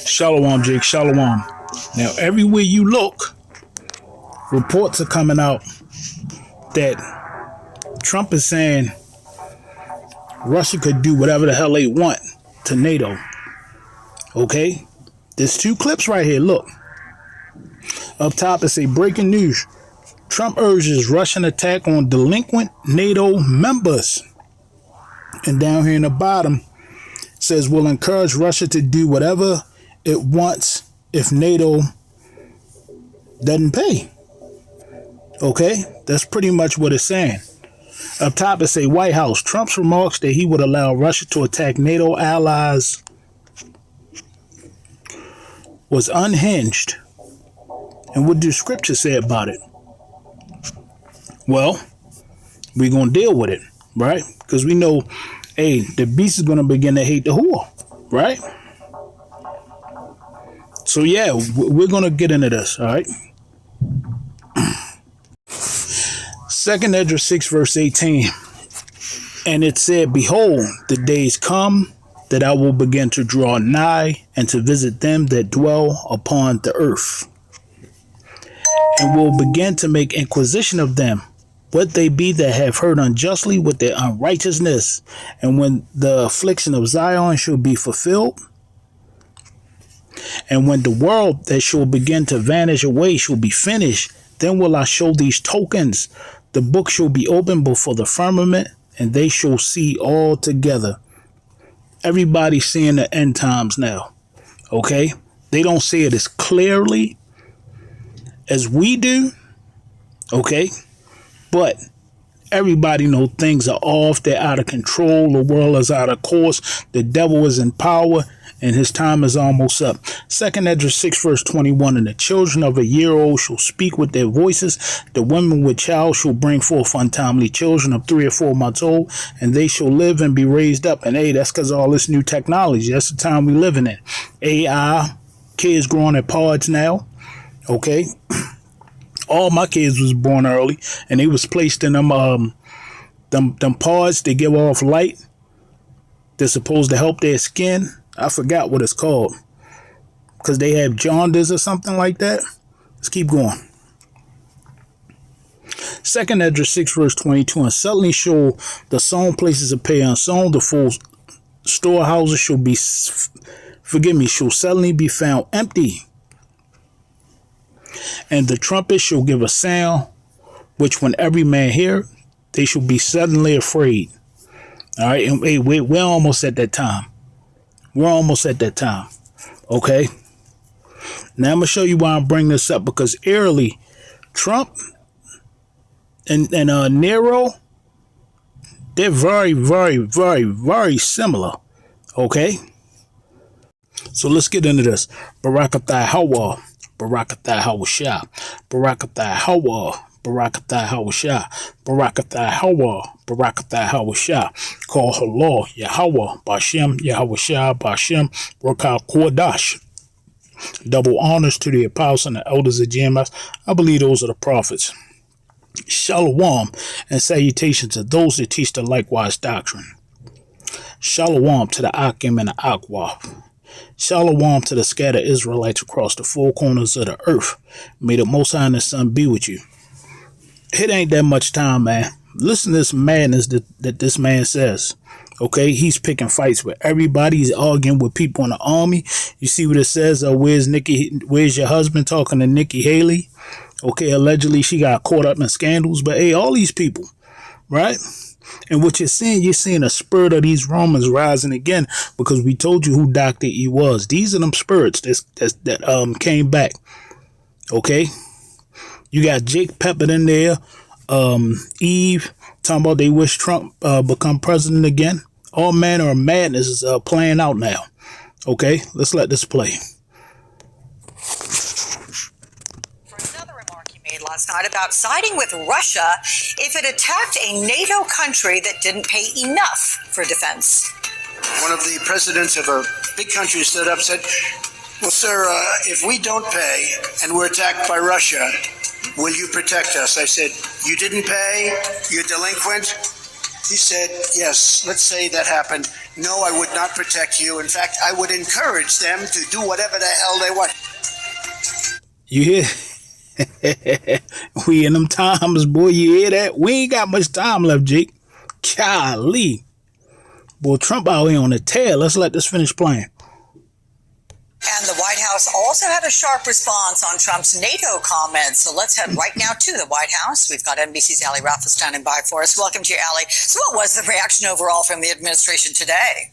Shalom, Jake. Shalom. Now, everywhere you look, reports are coming out that Trump is saying Russia could do whatever the hell they want to NATO. Okay? There's two clips right here. Look. Up top, it say breaking news. Trump urges Russian attack on delinquent NATO members. And down here in the bottom, it says we'll encourage Russia to do whatever it wants if NATO doesn't pay. Okay? That's pretty much what it's saying. Up top, it say White House. Trump's remarks that he would allow Russia to attack NATO allies was unhinged. And what do scripture say about it? Well, we're going to deal with it, right? Because we know, hey, the beast is going to begin to hate the whore, right? So, yeah, we're going to get into this, all right? 2nd Ezra 6, verse 18. And it said, behold, the days come that I will begin to draw nigh and to visit them that dwell upon the earth, and will begin to make inquisition of them, what they be that have heard unjustly with their unrighteousness. And when the affliction of Zion shall be fulfilled, and when the world that shall begin to vanish away shall be finished, then will I show these tokens. The book shall be opened before the firmament, and they shall see all together. Everybody's seeing the end times now. Okay? They don't see it as clearly as we do, okay, but everybody knows things are off, they're out of control, the world is out of course, the devil is in power, and his time is almost up. 2nd Ezra 6, verse 21, and the children of a year old shall speak with their voices, the women with child shall bring forth untimely children of 3 or 4 months old, and they shall live and be raised up. And hey, that's because of all this new technology. That's the time we living in. AI, kids growing at pods now. Okay, all my kids was born early, and they was placed in them pods. They give off light. They're supposed to help their skin. I forgot what it's called, because they have jaundice or something like that. Let's keep going. 2nd Ezra 6, verse 22, and suddenly shall the sown places appear unsown, the full storehouses shall be, shall suddenly be found empty. And the trumpet shall give a sound, which when every man hear, they shall be suddenly afraid. All right, and hey, we're almost at that time. We're almost at that time. Okay. Now I'm gonna show you why I'm bringing this up, because eerily, Trump and Nero, they're very, very, very, very similar. Okay. So let's get into this. Barakathai Hawa. Barakathai Hawashah, Barakathai Hawa, Barakathai Hawashah, Barakathai Hawa, Barakathai Hawashah. Call Allah, Yahweh, Bashem, Yahweh Bashem, Rakal Kodash. Double honors to the apostles and the elders of GMS. I believe those are the prophets. Shalom and salutation to those that teach the likewise doctrine. Shalom to the Akim and the Aqua. Shalom to the scattered Israelites across the four corners of the earth. May the Most High and the Son be with you. It ain't that much time, man. Listen to this madness that this man says. Okay, he's picking fights with everybody. He's arguing with people in the army. You see what it says? Where's your husband? Talking to Nikki Haley. Okay, allegedly she got caught up in scandals. But hey, all these people, right? And what you're seeing a spirit of these Romans rising again, because we told you who Dr. E was. These are them spirits that came back. Okay, you got Jake peppered in there. Eve talking about they wish Trump become president again. All manner of madness is playing out now. Okay, let's let this play. Last night about siding with Russia if it attacked a NATO country that didn't pay enough for defense. One of the presidents of a big country stood up and said, well, sir, if we don't pay and we're attacked by Russia, will you protect us? I said, you didn't pay? You're delinquent? He said, yes, let's say that happened. No, I would not protect you. In fact, I would encourage them to do whatever the hell they want. You hear? We in them times, boy. You hear that? We ain't got much time left, Jake. Golly. Boy, Trump out here on the tail. Let's let this finish playing. And the White House also had a sharp response on Trump's NATO comments. So let's head right now to the White House. We've got NBC's Ali Rafa standing by for us. Welcome to you, Ali. So what was the reaction overall from the administration today?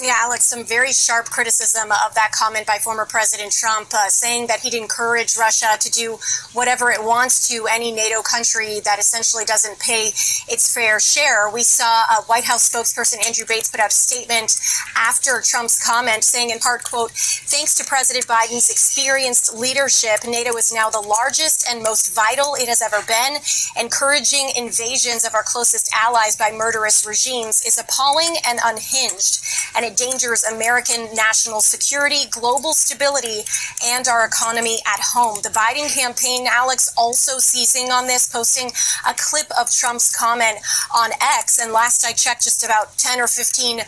Yeah, Alex, some very sharp criticism of that comment by former President Trump, saying that he'd encourage Russia to do whatever it wants to any NATO country that essentially doesn't pay its fair share. We saw White House spokesperson Andrew Bates put out a statement after Trump's comment saying in part, quote, thanks to President Biden's experienced leadership, NATO is now the largest and most vital it has ever been. Encouraging invasions of our closest allies by murderous regimes is appalling and unhinged, and it endangers American national security, global stability, and our economy at home. The Biden campaign, Alex, also seizing on this, posting a clip of Trump's comment on X. And last I checked, just about 10 or 15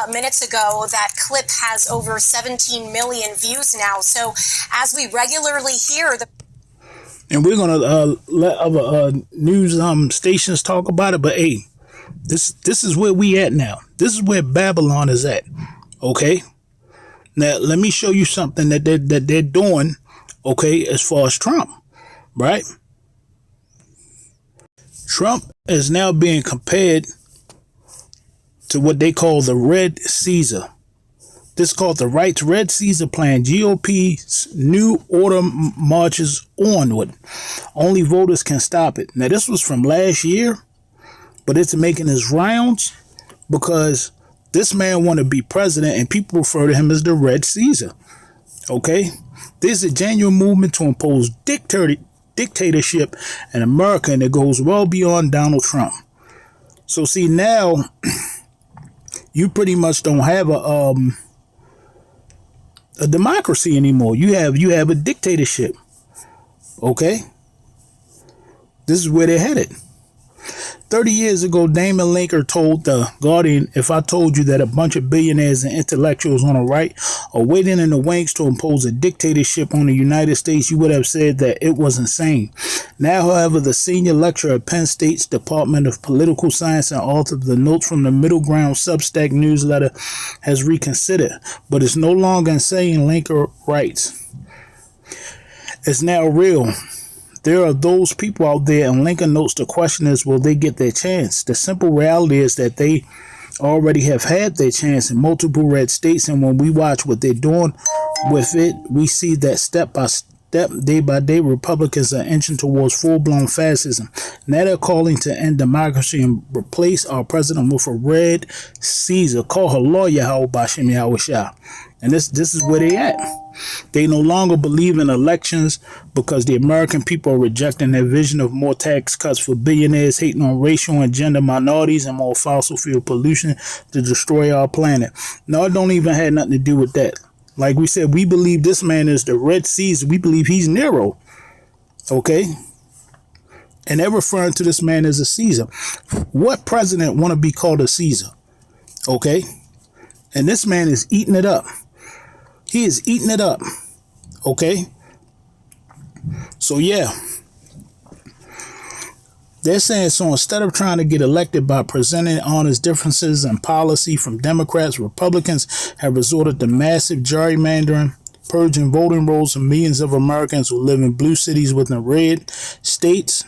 minutes ago, that clip has over 17 million views now. So as we regularly hear the and we're gonna let other news stations talk about it, but hey, this is where we at now. This is where Babylon is at. Okay. Now let me show you something that they're doing. Okay, as far as Trump, right? Trump is now being compared to what they call the Red CEASAR. This is called the Right's Red CEASAR plan. GOP's new order marches onward. Only voters can stop it. Now this was from last year, but it's making its rounds because this man want to be president and people refer to him as the Red CEASAR. Okay? There's a genuine movement to impose dictatorship in America, and it goes well beyond Donald Trump. So see, now you pretty much don't have a democracy anymore. You have a dictatorship. Okay? This is where they're headed. 30 years ago, Damon Linker told The Guardian, if I told you that a bunch of billionaires and intellectuals on the right are waiting in the wings to impose a dictatorship on the United States, you would have said that it was insane. Now, however, the senior lecturer at Penn State's Department of Political Science and author of the Notes from the Middle Ground Substack newsletter has reconsidered, but it's no longer insane, Linker writes. It's now real. There are those people out there, and Lincoln notes the question is, will they get their chance? The simple reality is that they already have had their chance in multiple red states, and when we watch what they're doing with it, we see that step by step, day by day, Republicans are inching towards full-blown fascism. Now they're calling to end democracy and replace our president with a Red CEASAR. Call her lawyer, Bashim Yahushua. And this is where they at. They no longer believe in elections because the American people are rejecting their vision of more tax cuts for billionaires, hating on racial and gender minorities, and more fossil fuel pollution to destroy our planet. No, it don't even have nothing to do with that. Like we said, we believe this man is the Red CEASAR. We believe he's Nero. Okay? And they're referring to this man as a Caesar. What president want to be called a Caesar? Okay? And this man is eating it up. He is eating it up. Okay? So, yeah. They're saying, so instead of trying to get elected by presenting honest differences in policy from Democrats, Republicans have resorted to massive gerrymandering, purging voting rolls of millions of Americans who live in blue cities within red states,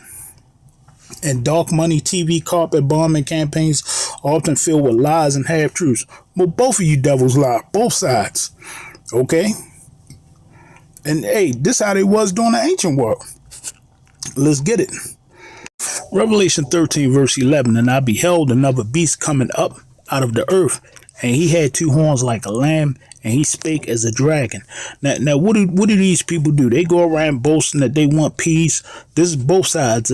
and dark money TV carpet bombing campaigns often filled with lies and half-truths. Well, both of you devils lie. Both sides. Okay? And hey, this how they was during the ancient world. Let's get it. Revelation 13 verse 11, and I beheld another beast coming up out of the earth, and he had two horns like a lamb, and he spake as a dragon. Now what do these people do? They go around boasting that they want peace. This is both sides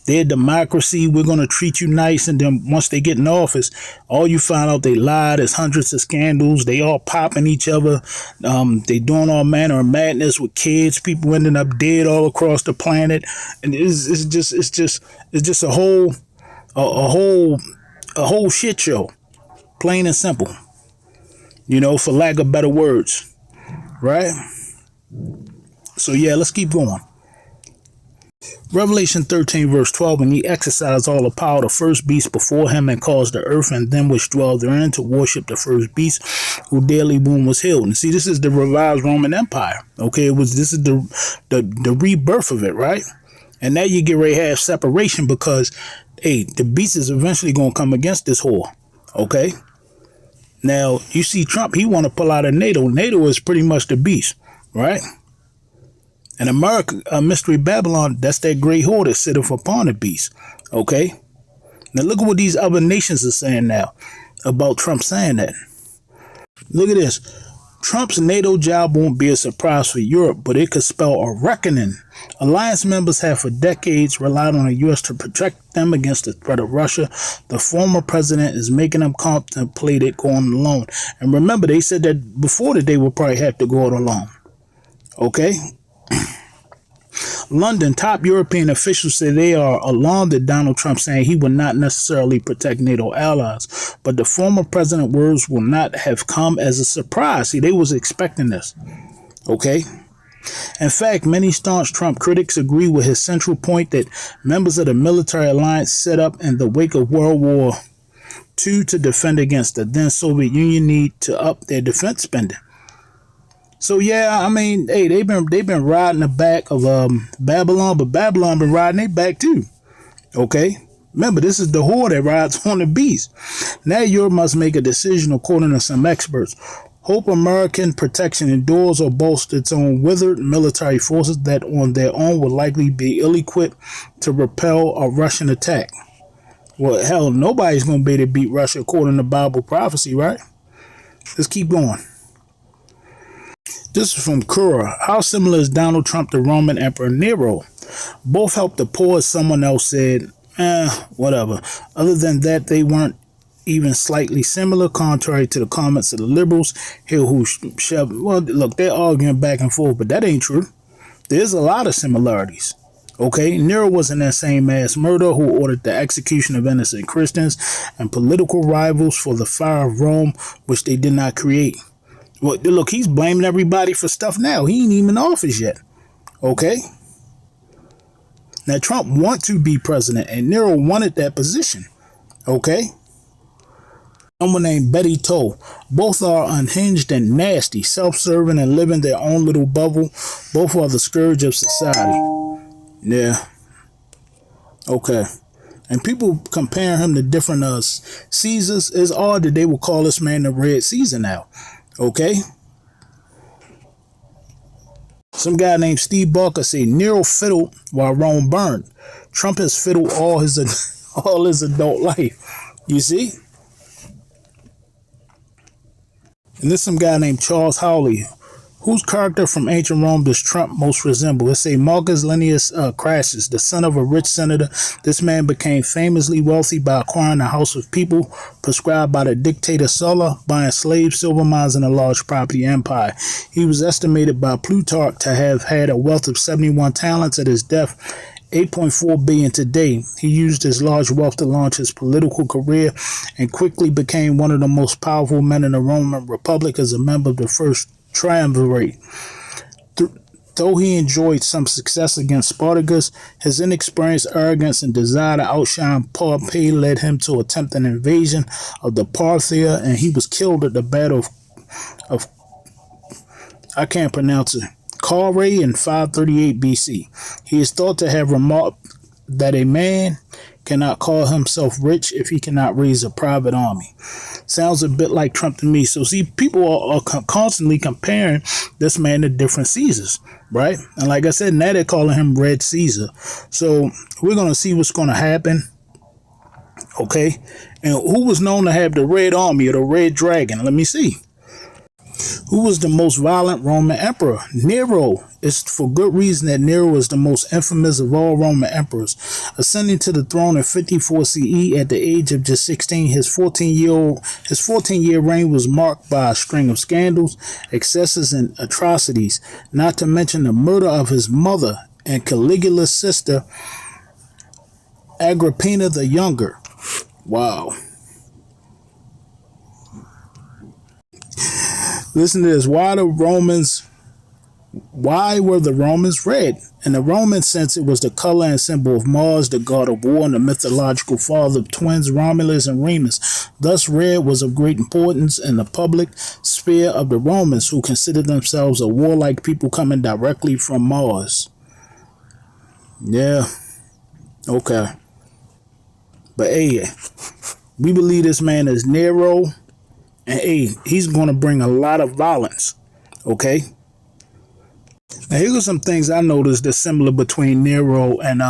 They're democracy. We're going to treat you nice. And then once they get in office, all you find out they lied. There's hundreds of scandals. They all popping each other. They doing all manner of madness with kids. People ending up dead all across the planet. And it's just a whole shit show. Plain and simple. You know, for lack of better words. Right? So yeah, let's keep going. Revelation 13 verse 12, and he exercised all the power of the first beast before him, and caused the earth and them which dwell therein to worship the first beast, whose daily wound was healed. And see, this is the revised Roman Empire. Okay, this is the rebirth of it, right? And now you get ready to have separation because, hey, the beast is eventually going to come against this whore. Okay. Now you see Trump, he want to pull out of NATO. NATO is pretty much the beast, right? And America, Mystery Babylon, that's that great whore that sitteth upon the beast. Okay? Now look at what these other nations are saying now about Trump saying that. Look at this. Trump's NATO job won't be a surprise for Europe, but it could spell a reckoning. Alliance members have for decades relied on the U.S. to protect them against the threat of Russia. The former president is making them contemplate it going alone. And remember, they said that before that they would probably have to go it alone. Okay? London, top European officials say they are alarmed at Donald Trump saying he would not necessarily protect NATO allies, but the former president's words will not have come as a surprise. See, they was expecting this. Okay? In fact, many staunch Trump critics agree with his central point that members of the military alliance set up in the wake of World War II to defend against the then Soviet Union need to up their defense spending. So yeah, I mean, hey, they've been riding the back of Babylon, but Babylon been riding their back too. Okay, remember this is the whore that rides on the beast. Now Europe must make a decision, according to some experts. Hope American protection endures or bolster its own withered military forces that on their own will likely be ill-equipped to repel a Russian attack. Well, hell, nobody's going to be able to beat Russia according to Bible prophecy, right? Let's keep going. This is from Kura. How similar is Donald Trump to Roman Emperor Nero? Both helped the poor, as someone else said. Whatever. Other than that, they weren't even slightly similar, contrary to the comments of the liberals here who shove. Well, look, they're arguing back and forth, but that ain't true. There's a lot of similarities. Okay, Nero was an insane mass murderer who ordered the execution of innocent Christians and political rivals for the fire of Rome, which they did not create. Well, look, he's blaming everybody for stuff now. He ain't even in office yet. Okay? Now, Trump wants to be president, and Nero wanted that position. Okay? Someone named Betty Toe. Both are unhinged and nasty, self-serving, and living their own little bubble. Both are the scourge of society. Yeah. Okay. And people compare him to different Caesars. It's odd that they will call this man the Red Caesar now. Okay. Some guy named Steve Barker say Nero fiddled while Rome burned. Trump has fiddled all his adult life. You see? And there's some guy named Charles Hawley. Whose character from ancient Rome does Trump most resemble? Let's say Marcus Linnæus Crassus, the son of a rich senator. This man became famously wealthy by acquiring a house of people prescribed by the dictator Sulla, buying slaves, silver mines, and a large property empire. He was estimated by Plutarch to have had a wealth of 71 talents at his death, 8.4 billion today. He used his large wealth to launch his political career and quickly became one of the most powerful men in the Roman Republic as a member of the first triumvirate. Though he enjoyed some success against Spartacus, his inexperience, arrogance, and desire to outshine Pompey led him to attempt an invasion of the Parthia, and he was killed at the Battle of I can't pronounce it, Carrhae in 538 BC. He is thought to have remarked that a man cannot call himself rich if he cannot raise a private army. Sounds a bit like Trump to me. So see, people are constantly comparing this man to different Caesars, right? And like I said, now they're calling him Red Caesar. So we're going to see what's going to happen. Okay. And who was known to have the Red Army or the Red Dragon? Let me see. Who was the most violent Roman emperor? Nero. It's for good reason that Nero was the most infamous of all Roman emperors. Ascending to the throne in 54 CE at the age of just 16, his 14-year reign was marked by a string of scandals, excesses, and atrocities, not to mention the murder of his mother and Caligula's sister, Agrippina the Younger. Wow. Listen to this. Why were the Romans red? In the Roman sense, it was the color and symbol of Mars, the god of war, and the mythological father of twins Romulus and Remus. Thus, red was of great importance in the public sphere of the Romans, who considered themselves a warlike people coming directly from Mars. Yeah. Okay. But hey, we believe this man is Nero. And hey, he's going to bring a lot of violence. Okay. Now here are some things I noticed that's similar between Nero and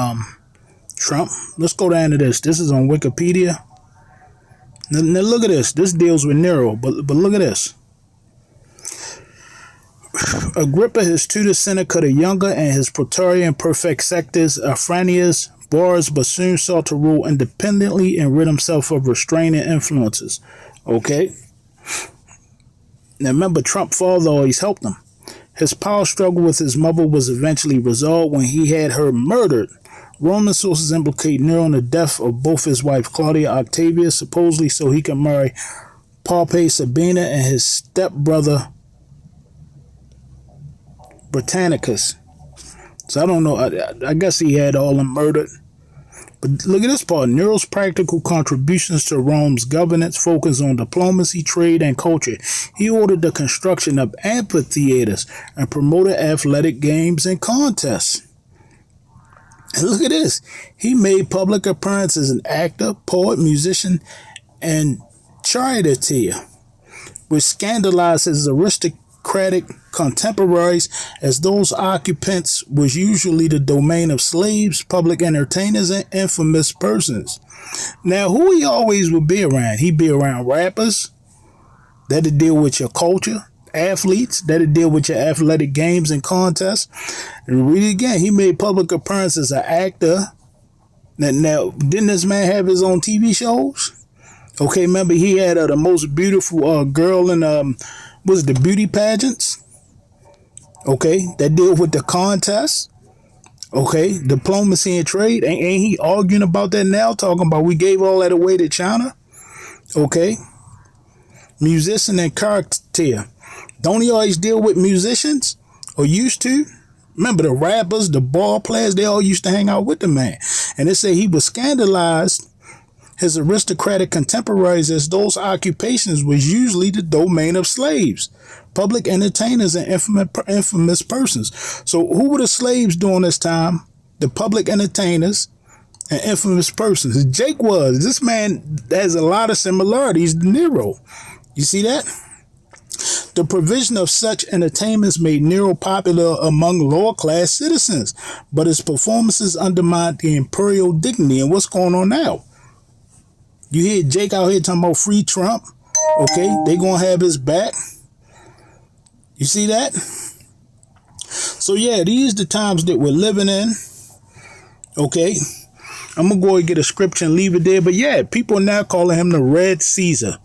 Trump. Let's go down to this. This is on Wikipedia. Now look at this. This deals with Nero, but look at this. Agrippa, his tutor Seneca the Younger, and his praetorian perfectus Afranius, Boris, but soon sought to rule independently and rid himself of restraining influences. Okay. Now remember, Trump's father always helped him. His power struggle with his mother was eventually resolved when he had her murdered. Roman sources implicate Nero in the death of both his wife Claudia Octavia, supposedly so he could marry Pompey Sabina and his stepbrother Britannicus. So I don't know. I guess he had all them murdered. But look at this part. Nero's practical contributions to Rome's governance focus on diplomacy, trade, and culture. He ordered the construction of amphitheaters and promoted athletic games and contests. And look at this. He made public appearances as an actor, poet, musician, and charioteer, which scandalized his aristocratic contemporaries, as those occupants was usually the domain of slaves, public entertainers, and infamous persons. Now, who he always would be around? He'd be around rappers that'd deal with your culture, athletes that'd deal with your athletic games and contests. And read it again. He made public appearances as an actor. Now, didn't this man have his own TV shows? Okay, remember he had the most beautiful girl in was it the beauty pageants? Okay, that deal with the contests. Okay, diplomacy and trade. Ain't he arguing about that now? Talking about we gave all that away to China. Okay, musician and character. Don't he always deal with musicians, or used to? Remember the rappers, the ball players, they all used to hang out with the man. And they say he was scandalized his aristocratic contemporaries as those occupations was usually the domain of slaves, public entertainers, and infamous persons. So who were the slaves during this time? The public entertainers and infamous persons. Jake was. This man has a lot of similarities to Nero. You see that? The provision of such entertainments made Nero popular among lower class citizens, but his performances undermined the imperial dignity. And what's going on now? You hear Jake out here talking about free Trump. Okay, they gonna have his back. You see that? So yeah, these the times that we're living in. Okay, I'm gonna go and get a scripture and leave it there. But yeah, people are now calling him the Red Caesar.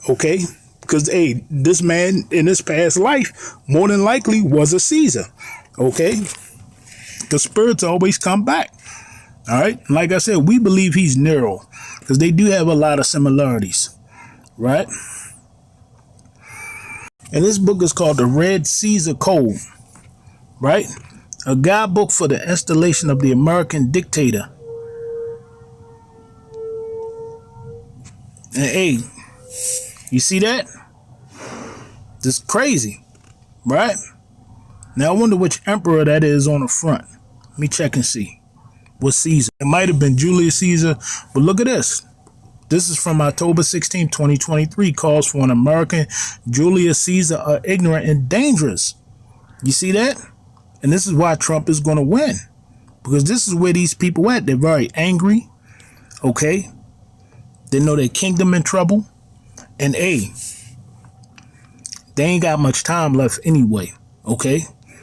Okay, because hey, this man in his past life more than likely was a Caesar. Okay, the spirits always come back. All right, like I said, we believe he's Nero because they do have a lot of similarities, right? And this book is called The Red Caesar Code, right? A guidebook for the installation of the American dictator. And hey, you see that? This is crazy, right? Now I wonder which emperor that is on the front. Let me check and see. What Caesar? It might have been Julius Caesar, but look at this. This is from October 16, 2023. Calls for an American Julius Caesar are ignorant and dangerous. You see that? And this is why Trump is going to win. Because this is where these people at. They're very angry. Okay? They know their kingdom in trouble. And A, They ain't got much time left anyway. Okay.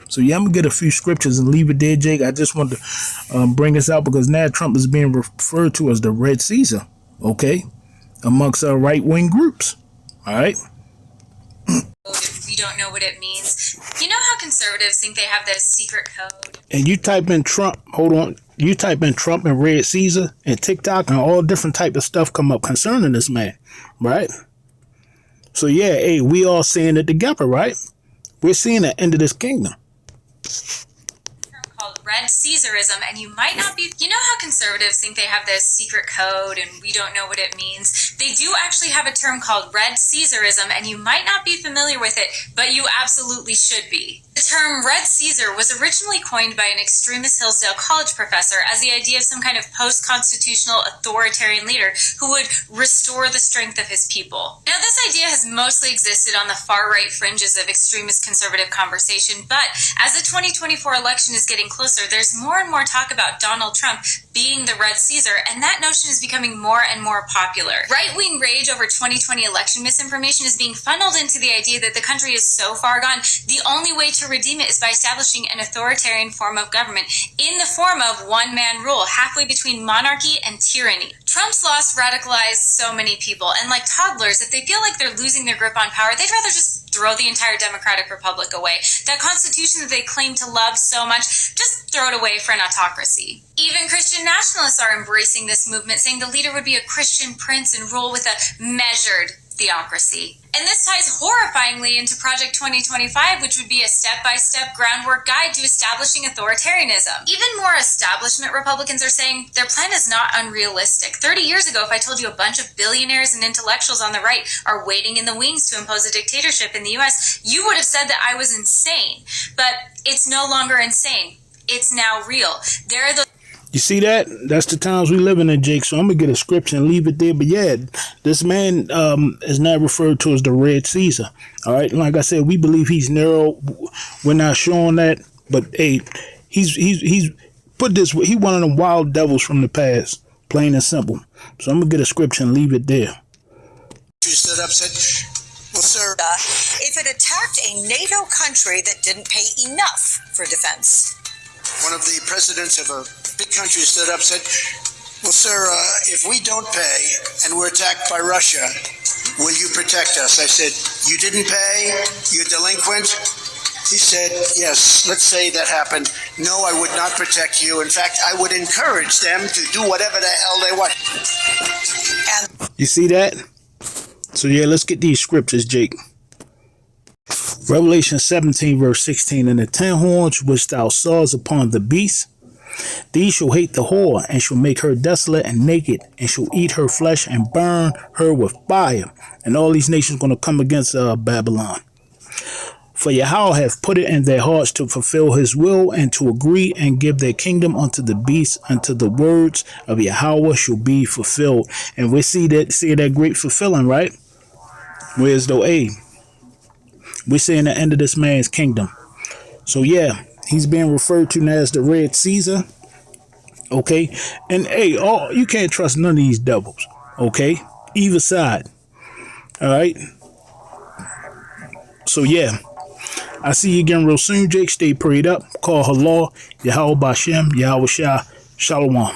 So yeah, I'm gonna get a few scriptures and leave it there, Jake. I just wanted to bring this out because now Trump is being referred to as the Red Caesar. Okay. Amongst right wing groups. All right. We don't know what it means. You know how conservatives think they have this secret code? And you type in Trump, hold on. You type in Trump and Red Caesar and TikTok and all different type of stuff come up concerning this man. Right. So yeah, hey, we all seeing it together, right? We're seeing the end of this kingdom. Called Red Caesarism, and you might not be. You know how conservatives think they have this secret code and we don't know what it means? They do actually have a term called Red Caesarism, and you might not be familiar with it, but you absolutely should be. The term Red Caesar was originally coined by an extremist Hillsdale College professor as the idea of some kind of post-constitutional authoritarian leader who would restore the strength of his people. Now, this idea has mostly existed on the far-right fringes of extremist conservative conversation, but as the 2024 election is getting closer, there's more and more talk about Donald Trump being the Red Caesar, and that notion is becoming more and more popular. Right-wing rage over 2020 election misinformation is being funneled into the idea that the country is so far gone, the only way to redeem it is by establishing an authoritarian form of government in the form of one-man rule, halfway between monarchy and tyranny. Trump's loss radicalized so many people, and like toddlers, if they feel like they're losing their grip on power, they'd rather just throw the entire Democratic Republic away. That constitution that they claim to love so much, just throw it away for an autocracy. Even Christian nationalists are embracing this movement, saying the leader would be a Christian prince and rule with a measured theocracy. And this ties horrifyingly into Project 2025, which would be a step-by-step groundwork guide to establishing authoritarianism. Even more establishment Republicans are saying their plan is not unrealistic. 30 years ago, if I told you a bunch of billionaires and intellectuals on the right are waiting in the wings to impose a dictatorship in the US, you would have said that I was insane. But it's no longer insane. It's now real. There are the You see that? That's the times we living in, Jake. So I'm gonna get a scripture and leave it there. But yeah, this man is now referred to as the Red Caesar. All right, like I said, we believe he's Nero. We're not showing that, but hey, he's put this. He one of them wild devils from the past, plain and simple. So I'm gonna get a scripture and leave it there. You stood up, said, "Well, sir, If it attacked a NATO country that didn't pay enough for defense." one of the presidents of a big country stood up, said, well, sir, if we don't pay and we're attacked by Russia, will you protect us? I said, you didn't pay? You're delinquent? He said, yes, let's say that happened. No, I would not protect you. In fact, I would encourage them to do whatever the hell they want. And You see that? So yeah, let's get these scriptures, Jake. Revelation 17 verse 16, and the 10 horns which thou sawest upon the beast, these shall hate the whore, and shall make her desolate and naked, and shall eat her flesh and burn her with fire. And all these nations going to come against Babylon. For Yahweh hath put it in their hearts to fulfill his will, and to agree and give their kingdom unto the beast, until the words of Yahweh shall be fulfilled. And we see that great fulfilling, right? Whereas though we're seeing the end of this man's kingdom. So yeah, he's being referred to now as the Red Caesar. Okay, and you can't trust none of these devils. Okay, either side. All right. So yeah, I see you again real soon, Jake. Stay prayed up. Call Halal, Yahweh Bashem, Yahweh Shah, Shalom.